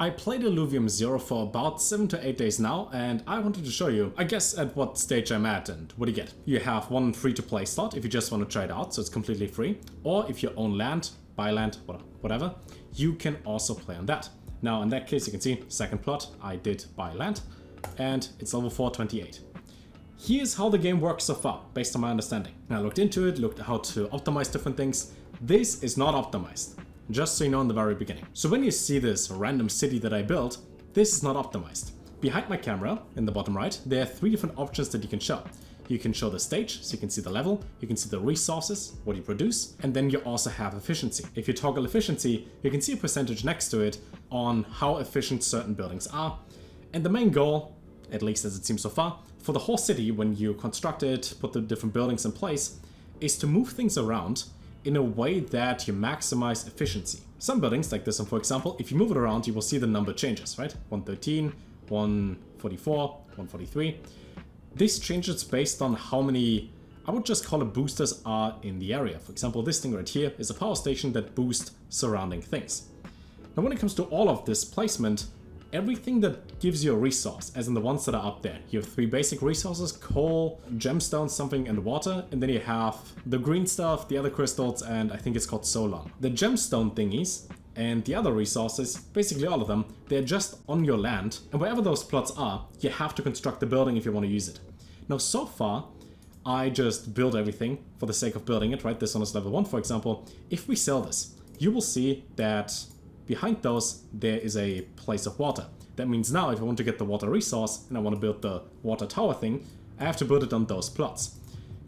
I played Illuvium Zero for about 7 to 8 days now, and I wanted to show you, I guess, at what stage I'm at. And what do you get? You have one free-to-play slot if you just want to try it out, so it's completely free. Or if you own land, buy land, whatever, you can also play on that. Now in that case, you can see, second plot, I did buy land, and it's level 428. Here's how the game works so far, based on my understanding. Now I looked into it, looked at how to optimize different things. This is not optimized. Just so you know in the very beginning. So when you see this random city that I built, this is not optimized. Behind my camera, in the bottom right, there are 3 different options that you can show. You can show the stage, so you can see the level, you can see the resources, what you produce, and then you also have efficiency. If you toggle efficiency, you can see a percentage next to it on how efficient certain buildings are. And the main goal, at least as it seems so far, for the whole city when you construct it, put the different buildings in place, is to move things around in a way that you maximize efficiency. Some buildings, like this one for example, if you move it around, you will see the number changes, right? 113, 144, 143. This changes based on how many, I would just call it boosters, are in the area. For example, this thing right here is a power station that boosts surrounding things. Now when it comes to all of this placement, everything that gives you a resource, as in the ones that are up there. You have 3 basic resources, coal, gemstones, something, and water. And then you have the green stuff, the other crystals, and I think it's called solan. The gemstone thingies and the other resources, basically all of them, they're just on your land. And wherever those plots are, you have to construct the building if you want to use it. Now so far, I just build everything for the sake of building it, right? This one is level 1, for example. If we sell this, you will see that behind those, there is a place of water. That means now if I want to get the water resource and I want to build the water tower thing, I have to build it on those plots.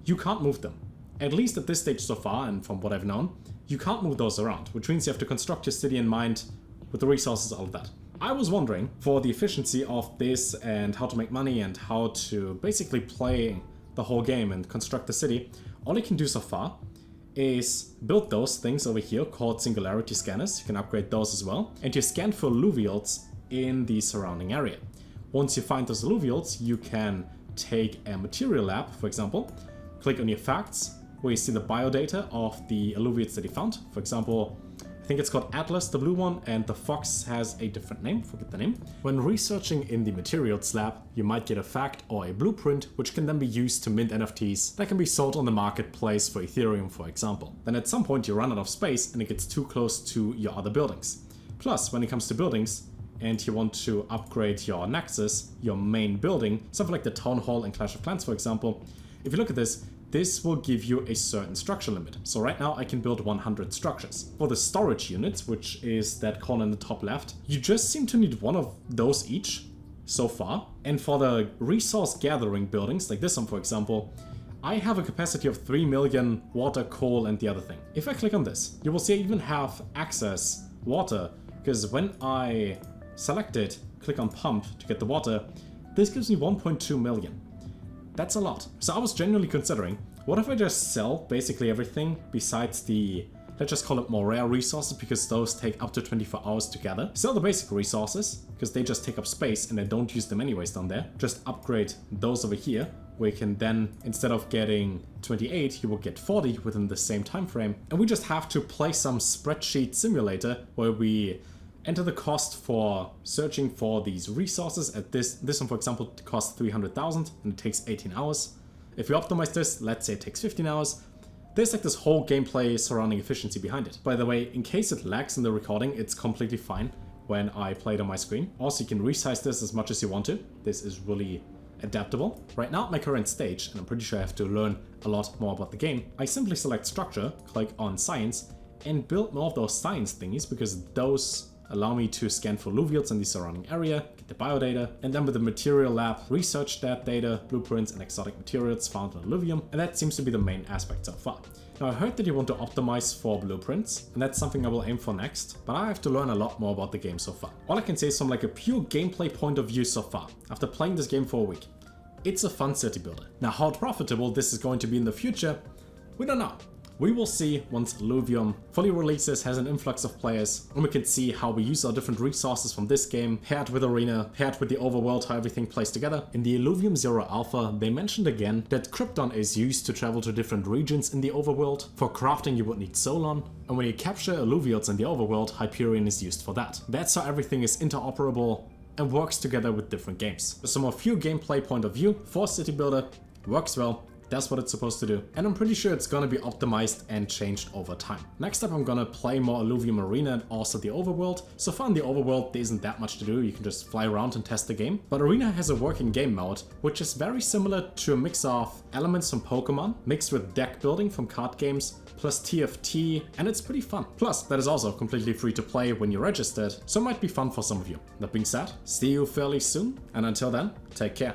You can't move them. At least at this stage so far, and from what I've known, you can't move those around, which means you have to construct your city in mind with the resources, all of that. I was wondering, for the efficiency of this and how to make money and how to basically play the whole game and construct the city, all you can do so far is build those things over here called singularity scanners. You can upgrade those as well. And you scan for alluvials in the surrounding area. Once you find those alluvials, you can take a material lab, for example, click on your facts, where you see the biodata of the alluvials that you found. For example, I think it's called Atlas, the blue one, and the Fox has a different name, forget the name. When researching in the materials lab, you might get a fact or a blueprint, which can then be used to mint NFTs that can be sold on the marketplace for Ethereum, for example. Then at some point you run out of space and it gets too close to your other buildings. Plus, when it comes to buildings, and you want to upgrade your Nexus, your main building, something like the Town Hall in Clash of Clans, for example, if you look at this, this will give you a certain structure limit. So right now I can build 100 structures. For the storage units, which is that corner in the top left, you just seem to need 1 of those each so far. And for the resource gathering buildings, like this one for example, I have a capacity of 3 million water, coal, and the other thing. If I click on this, you will see I even have access water, because when I select it, click on pump to get the water, this gives me 1.2 million. That's a lot. So I was genuinely considering, what if I just sell basically everything besides the, let's just call it more rare resources, because those take up to 24 hours to gather. Sell the basic resources, because they just take up space and I don't use them anyways down there. Just upgrade those over here, where you can then, instead of getting 28, you will get 40 within the same time frame. And we just have to play some spreadsheet simulator where we enter the cost for searching for these resources. At this one, for example, costs 300,000 and it takes 18 hours. If we optimize this, let's say it takes 15 hours, there's like this whole gameplay surrounding efficiency behind it. By the way, in case it lags in the recording, it's completely fine when I play it on my screen. Also, you can resize this as much as you want to. This is really adaptable. Right now at my current stage, and I'm pretty sure I have to learn a lot more about the game, I simply select structure, click on science, and build more of those science thingies, because those allow me to scan for alluvials in the surrounding area, get the biodata, and then with the material lab, research that data, blueprints, and exotic materials found in Illuvium, and that seems to be the main aspect so far. Now I heard that you want to optimize for blueprints, and that's something I will aim for next, but I have to learn a lot more about the game so far. All I can say is from like a pure gameplay point of view so far, after playing this game for a week, it's a fun city builder. Now how profitable this is going to be in the future, we don't know. we will see once Illuvium fully releases, has an influx of players, and we can see how we use our different resources from this game, paired with Arena, paired with the overworld, how everything plays together. In the Illuvium Zero Alpha, they mentioned again that Krypton is used to travel to different regions in the overworld. For crafting you would need Solon, and when you capture Illuviots in the overworld, Hyperion is used for that. That's how everything is interoperable and works together with different games. So from a few gameplay point of view, for City Builder, works well. That's what it's supposed to do. And I'm pretty sure it's gonna be optimized and changed over time. Next up, I'm gonna play more Illuvium Arena and also the overworld. So far in the overworld, there isn't that much to do. You can just fly around and test the game. But Arena has a working game mode, which is very similar to a mix of elements from Pokemon, mixed with deck building from card games, plus TFT, and it's pretty fun. Plus, that is also completely free to play when you're registered, so it might be fun for some of you. That being said, see you fairly soon, and until then, take care.